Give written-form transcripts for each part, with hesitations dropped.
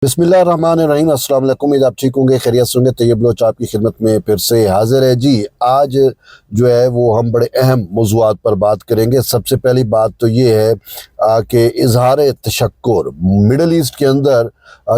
बिस्मिल्लाहिर्रहमानिर्रहीम। अस्सलाम वालेकुम। उम्मीद आप ठीक होंगे, खैरियत से होंगे। तैयब लोच आपकी खिदमत में फिर से हाजिर है जी। आज जो है वो हम बड़े अहम मौज़ूआत पर बात करेंगे। सबसे पहली बात तो ये है कि इजहार तशक्कुर मिडल ईस्ट के अंदर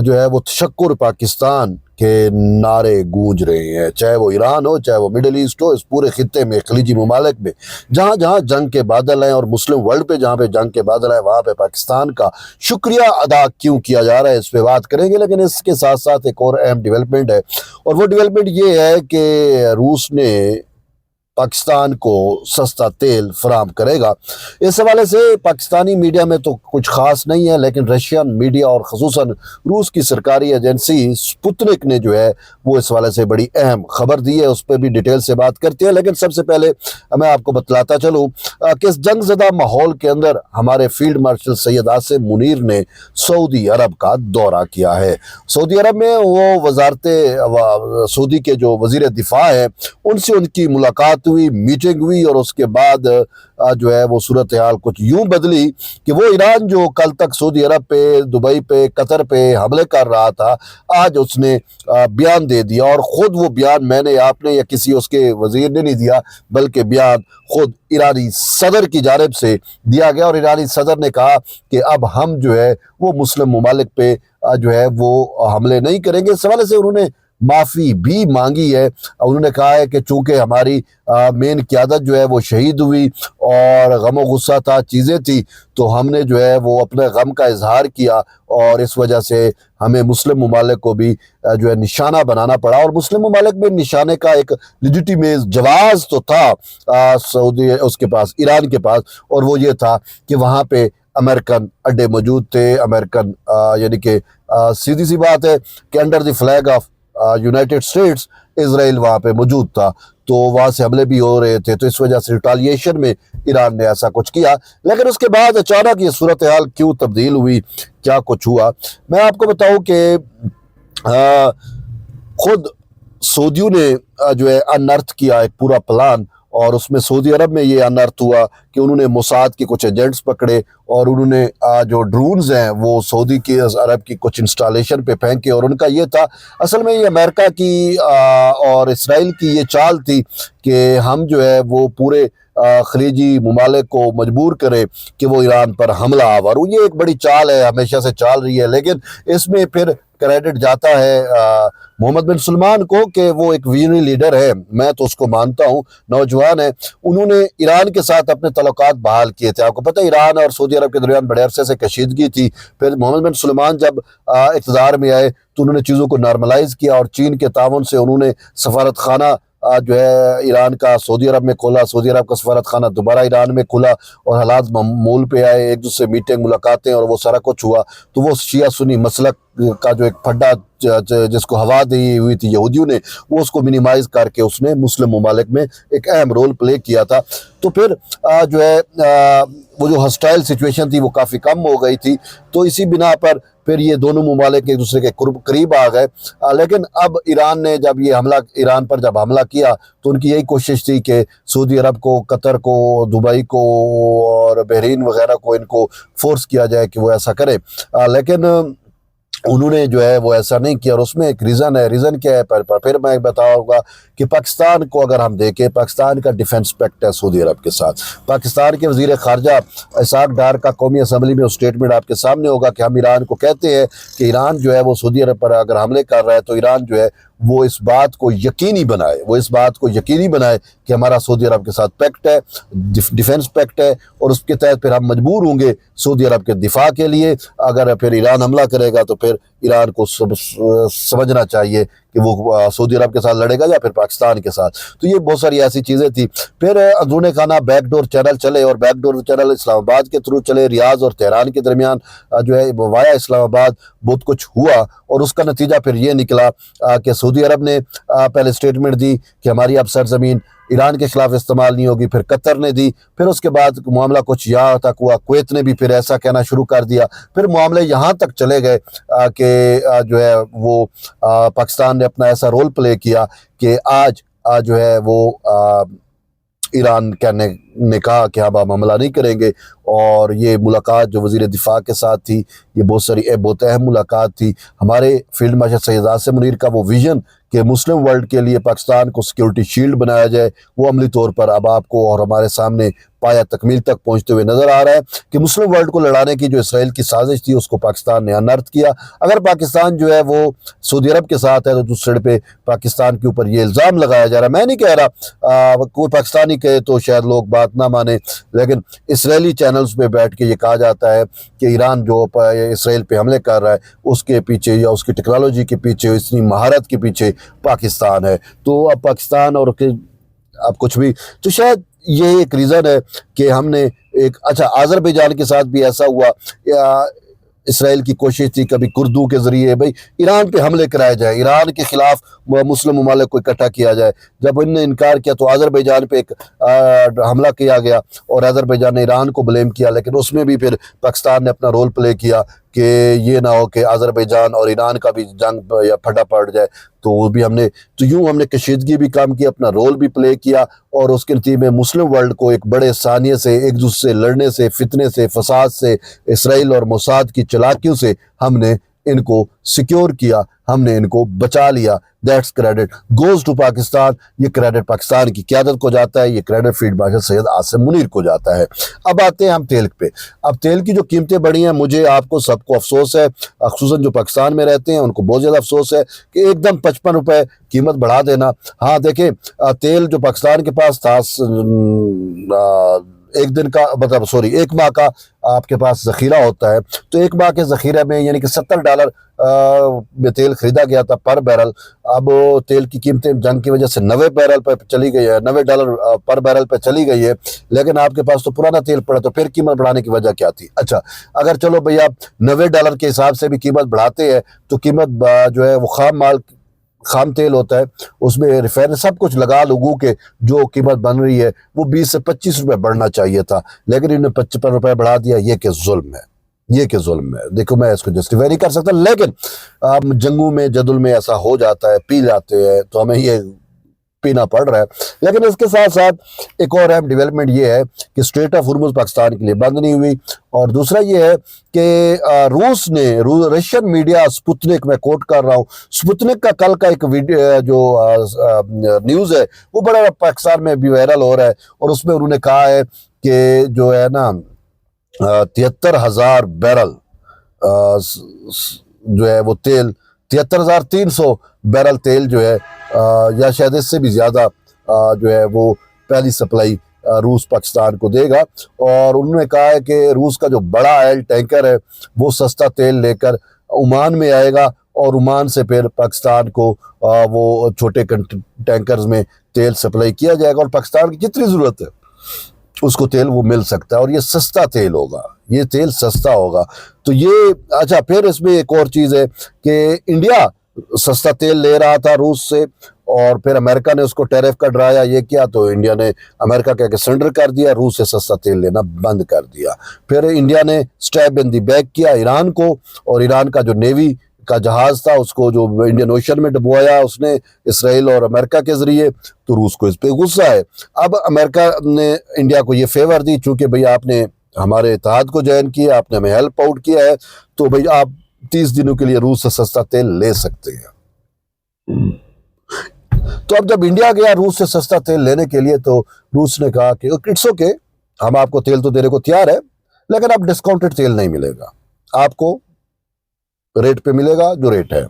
जो है वो तशक्कुर पाकिस्तान के नारे गूंज रहे हैं, चाहे वो ईरान हो, चाहे वो मिडल ईस्ट हो। इस पूरे खित्ते में, खलीजी ममालिक में जहाँ जहाँ जंग के बादल हैं और मुस्लिम वर्ल्ड पे जहाँ पे जंग के बादल हैं, वहाँ पे पाकिस्तान का शुक्रिया अदा क्यों किया जा रहा है, इस पे बात करेंगे। लेकिन इसके साथ साथ एक और अहम डेवलपमेंट है, और वो डेवलपमेंट ये है कि रूस ने पाकिस्तान को सस्ता तेल फराम करेगा। इस हवाले से पाकिस्तानी मीडिया में तो कुछ खास नहीं है, लेकिन रशियन मीडिया और ख़ुसूसन रूस की सरकारी एजेंसी स्पुतनिक ने जो है वो इस हवाले से बड़ी अहम खबर दी है। उस पर भी डिटेल से बात करते हैं। लेकिन सबसे पहले मैं आपको बतलाता चलूँ कि इस जंगज़दा माहौल के अंदर हमारे फील्ड मार्शल सैयद आसिम मुनीर ने सऊदी अरब का दौरा किया है। सऊदी अरब में वो सऊदी के जो वज़ीर दिफा हैं उनसे उनकी मुलाकात हुई, मीटिंग हुई, और उसके बाद जो है वो सूरत हाल कुछ यूं बदली कि वो ईरान जो कल तक सऊदी अरब पे, दुबई पे, कतर पे हमले कर रहा था, आज उसने बयान दे दिया। और ख़ुद वो बयान मैंने, आपने या किसी उसके वज़ीर ने नहीं दिया, बल्कि बयान ख़ुद ईरानी सदर की जानिब से दिया गया। और ईरानी सदर ने कहा कि अब हम जो है वो मुस्लिम ममालिक पे जो है वो हमले नहीं करेंगे। इस हवाले से उन्होंने माफ़ी भी मांगी है। उन्होंने कहा है कि चूँकि हमारी मेन क़यादत जो है वो शहीद हुई और गम और गुस्सा था, चीज़ें थी, तो हमने जो है वो अपने गम का इजहार किया, और इस वजह से हमें मुस्लिम ममालिक को भी जो है निशाना बनाना पड़ा। और मुस्लिम ममालिक में निशाने का एक लेजिटिमेट जवाज़ तो था सऊदी उसके पास, ईरान के पास, और वो ये था कि वहाँ पे अमेरिकन अड्डे मौजूद थे। अमेरिकन यानी कि सीधी सी बात है कि under the flag of United states Israel वहाँ पे मौजूद था, तो वहाँ से हमले भी हो रहे थे। तो इस वजह से रिटालिएशन में ईरान ने ऐसा कुछ किया। लेकिन उसके बाद अचानक ये सूरत हाल क्यों तब्दील हुई, क्या कुछ हुआ, मैं आपको बताऊं कि खुद सऊदियों ने जो है अनर्थ किया एक पूरा प्लान। और उसमें सऊदी अरब में ये अनर्थ हुआ कि उन्होंने मोसाद के कुछ एजेंट्स पकड़े, और उन्होंने जो ड्रोन्स हैं वो सऊदी के अरब की कुछ इंस्टॉलेशन पे फेंके। और उनका ये था, असल में ये अमेरिका की और इसराइल की ये चाल थी कि हम जो है वो पूरे खलीजी ममालिक को मजबूर करें कि वो ईरान पर हमला आवर। ये एक बड़ी चाल है, हमेशा से चाल रही है। लेकिन इसमें फिर क्रेडिट जाता है मोहम्मद बिन सलमान को कि वो एक विजनरी लीडर है। मैं तो उसको मानता हूँ, नौजवान है। उन्होंने ईरान के साथ अपने तल्लुकात बहाल किए थे। आपको पता है ईरान और सऊदी अरब के दरमियान बड़े अरसे से कशीदगी थी। फिर मोहम्मद बिन सलमान जब इक़्तिदार में आए तो उन्होंने चीज़ों को नॉर्मलाइज किया, और चीन के ताउन से उन्होंने सफारत खाना जो है ईरान का सऊदी अरब में खोला, सऊदी अरब का सफारत खाना दोबारा ईरान में खुला, और हालात मामूल पे आए, एक दूसरे मीटिंग, मुलाकातें, और वो सारा कुछ हुआ। तो वो शिया सुन्नी मसलक का जो एक फड्डा जिसको हवा दी हुई थी यहूदियों ने, वो उसको मिनिमाइज करके उसने मुस्लिम ममालिक में एक अहम रोल प्ले किया था। तो फिर जो है वो जो हॉस्टाइल सिचुएशन थी वो काफ़ी कम हो गई थी। तो इसी बिना पर फिर ये दोनों ममालिक एक दूसरे के करीब आ गए। लेकिन अब ईरान ने जब ये हमला, ईरान पर जब हमला किया, तो उनकी यही कोशिश थी कि सऊदी अरब को, कतर को, दुबई को और बहरीन वगैरह को इनको फोर्स किया जाए कि वो ऐसा करे। लेकिन उन्होंने जो है वो ऐसा नहीं किया, और उसमें एक रीज़न है। रीज़न क्या है पर फिर मैं बताऊंगा कि पाकिस्तान को अगर हम देखें, पाकिस्तान का डिफेंस पैक्ट है सऊदी अरब के साथ। पाकिस्तान के वज़ीर ख़ारजा इसहाक डार का कौमी असम्बली में स्टेटमेंट आपके सामने होगा कि हम ईरान को कहते हैं कि ईरान जो है वो सऊदी अरब पर अगर हमले कर रहा है तो ईरान जो है वो इस बात को यकीनी बनाए कि हमारा सऊदी अरब के साथ पैक्ट है, डिफेंस पैक्ट है, और उसके तहत फिर हम मजबूर होंगे सऊदी अरब के दिफा के लिए। अगर फिर ईरान हमला करेगा तो फिर ईरान को समझना चाहिए कि वो सऊदी अरब के साथ लड़ेगा या फिर पाकिस्तान के साथ। तो ये बहुत सारी ऐसी चीज़ें थी। फिर अंदरूनी खाना बैकडोर चैनल चले, और बैकडोर चैनल इस्लामाबाद के थ्रू चले। रियाज और तेहरान के दरमियान जो है वाया इस्लामाबाद बहुत कुछ हुआ, और उसका नतीजा फिर ये निकला कि सऊदी अरब ने पहले स्टेटमेंट दी कि हमारी अब सरजमीन ईरान के खिलाफ इस्तेमाल नहीं होगी। फिर कतर ने दी। फिर उसके बाद मामला कुछ यहाँ तक हुआ, कुवैत ने भी फिर ऐसा कहना शुरू कर दिया। फिर मामले यहाँ तक चले गए कि जो है वो पाकिस्तान ने अपना ऐसा रोल प्ले किया कि आज जो है वो ईरान कहने ने कहा कि अब हम हमला नहीं करेंगे। और ये मुलाकात जो वज़ीर दिफा के साथ थी, ये बहुत अहम मुलाकात थी। हमारे फील्ड मार्शल सैयद आसिम मुनीर का वो विज़न कि मुस्लिम वर्ल्ड के लिए पाकिस्तान को सिक्योरिटी शील्ड बनाया जाए, वो अमली तौर पर अब आपको और हमारे सामने पाया तकमील तक पहुंचते हुए नज़र आ रहा है कि मुस्लिम वर्ल्ड को लड़ाने की जो इसराइल की साजिश थी उसको पाकिस्तान ने अनर्थ किया। अगर पाकिस्तान जो है वो सऊदी अरब के साथ है तो दूसरे पे पाकिस्तान के ऊपर ये इल्ज़ाम लगाया जा रहा है। मैं नहीं कह रहा कोई पाकिस्तानी कहे तो शायद लोग बात ना माने, लेकिन इसराइली चैनल्स पे बैठ के ये कहा जाता है कि ईरान जो इसराइल पे हमले कर रहा है उसके पीछे या उसकी टेक्नोलॉजी के पीछे, इतनी महारत के पीछे पाकिस्तान है। तो अब पाकिस्तान और अब कुछ भी, तो शायद ये एक रीज़न है कि हमने एक अच्छा अज़रबैजान के साथ भी ऐसा हुआ, इसराइल की कोशिश थी कभी कुर्दू के ज़रिए भाई ईरान पे हमले कराए जाए, ईरान के ख़िलाफ़ मुस्लिम ममालिक को इकट्ठा किया जाए। जब इनने इनकार किया तो अज़रबैजान पे एक हमला किया गया और अज़रबैजान ने ईरान को ब्लेम किया, लेकिन उसमें भी फिर पाकिस्तान ने अपना रोल प्ले किया कि ये ना हो कि अज़रबैजान और ईरान का भी जंग या फटा पड़ जाए। तो वो भी हमने, तो यूँ हमने कशीदगी भी काम की, अपना रोल भी प्ले किया और उसके नतीजे में मुस्लिम वर्ल्ड को एक बड़े सानिये से, एक दूसरे से लड़ने से, फितने से, फसाद से, इसराइल और मोसाद की चालाकियों से हमने इनको सिक्योर किया, हमने इनको बचा लिया। That's credit goes to Pakistan. ये क्रेडिट पाकिस्तान की क़यादत को जाता है, ये credit field marshal Syed Asim Munir को जाता है। अब आते हैं हम तेल पे। अब तेल की जो कीमतें बढ़ी हैं, मुझे आपको सबको अफसोस है, ख़ुसूसन जो पाकिस्तान में रहते हैं उनको बहुत ज़्यादा अफसोस है कि एकदम 55 रुपये कीमत बढ़ा देना। हाँ देखें, तेल जो पाकिस्तान के पास था एक दिन का मतलब एक माह का आपके पास ज़ख़ीरा होता है, तो एक माह के ज़ख़ीरे में यानी कि $70 में तेल ख़रीदा गया था पर बैरल। अब तेल की कीमतें जंग की वजह से $90 पर चली गई है, $90 पर बैरल पर चली गई है, लेकिन आपके पास तो पुराना तेल पड़ा, तो फिर कीमत बढ़ाने की वजह क्या थी? अच्छा, अगर चलो भैया आप $90 के हिसाब से भी कीमत बढ़ाते हैं तो कीमत जो है वो खाम तेल होता है, उसमें रिफाइन सब कुछ लगा लगू के जो कीमत बन रही है वो 20 से 25 रुपये बढ़ना चाहिए था, लेकिन इन्होंने 55 रुपये बढ़ा दिया। ये कि जुल्म है, ये कि जुल्म है। देखो मैं इसको जस्टिफाई नहीं कर सकता, लेकिन जंगों में जदुल में ऐसा हो जाता है, पी जाते हैं तो हमें ये पीना पड़ रहा है। लेकिन इसके साथ साथ एक और अहम डेवलपमेंट ये है कि स्ट्रेट ऑफ हुर्मुज़ पाकिस्तान के लिए बंद नहीं हुई, और दूसरा ये है कि रूस ने रशियन मीडिया स्पुतनिक, मैं कोट कर रहा हूँ, स्पुतनिक का कल का एक वीडियो जो न्यूज़ है वो बड़ा पाकिस्तान में भी वायरल हो रहा है, और उसमें उन्होंने कहा है कि जो है ना 73,000 बैरल जो है वो तेल, 73,300 बैरल तेल जो है या शायद इससे भी ज़्यादा जो है वो पहली सप्लाई रूस पाकिस्तान को देगा। और उन्होंने कहा है कि रूस का जो बड़ा ऑयल टैंकर है वो सस्ता तेल लेकर ओमान में आएगा और ओमान से फिर पाकिस्तान को वो छोटे टैंकर्स में तेल सप्लाई किया जाएगा, और पाकिस्तान की जितनी ज़रूरत है उसको तेल वो मिल सकता है, और ये सस्ता तेल होगा, ये तेल सस्ता होगा। तो ये अच्छा, फिर इसमें एक और चीज़ है कि इंडिया सस्ता तेल ले रहा था रूस से, और फिर अमेरिका ने उसको टैरिफ का डराया, ये किया तो इंडिया ने अमेरिका कह के सरेंडर कर दिया, रूस से सस्ता तेल लेना बंद कर दिया। फिर इंडिया ने स्टैब इन दी बैक किया ईरान को, और ईरान का जो नेवी का जहाज़ था उसको जो इंडियन ओशन में डुबवाया उसने इसराइल और अमेरिका के ज़रिए, तो रूस को इस पर गुस्सा है। अब अमेरिका ने इंडिया को ये फेवर दी, चूँकि भाई आपने हमारे इत्तेहाद को ज्वाइन किया, आपने हमें हेल्प आउट किया है, तो भाई आप 30 दिनों के लिए रूस से सस्ता तेल ले सकते हैं। तो अब जब इंडिया गया रूस से सस्ता तेल लेने के लिए, तो रूस ने कहा कि इट्स ओके, हम आपको तेल तो देने को तैयार है, लेकिन अब डिस्काउंटेड तेल नहीं मिलेगा, आपको रेट पे मिलेगा जो रेट है।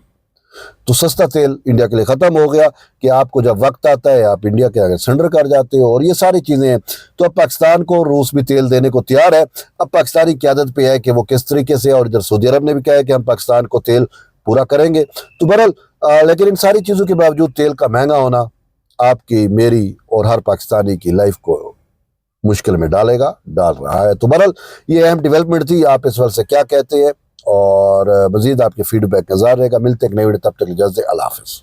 तो सस्ता तेल इंडिया के लिए ख़त्म हो गया कि आपको जब वक्त आता है आप इंडिया के आगे सरेंडर कर जाते हो, और ये सारी चीज़ें हैं। तो अब पाकिस्तान को रूस भी तेल देने को तैयार है। अब पाकिस्तानी क़यादत पे है कि वो किस तरीके से, और इधर सऊदी अरब ने भी कहा है कि हम पाकिस्तान को तेल पूरा करेंगे। तो बहरहाल लेकिन इन सारी चीज़ों के बावजूद तेल का महंगा होना आपकी, मेरी और हर पाकिस्तानी की लाइफ को मुश्किल में डाल रहा है। तो बहरहाल ये अहम डेवलपमेंट थी। आप इस वक्त से क्या कहते हैं, और मज़ीद आपके फीडबैक का इंतज़ार रहेगा। मिलते हैं एक नई वीडियो, तब तक इजाज़त, अल्लाह हाफ़िज़।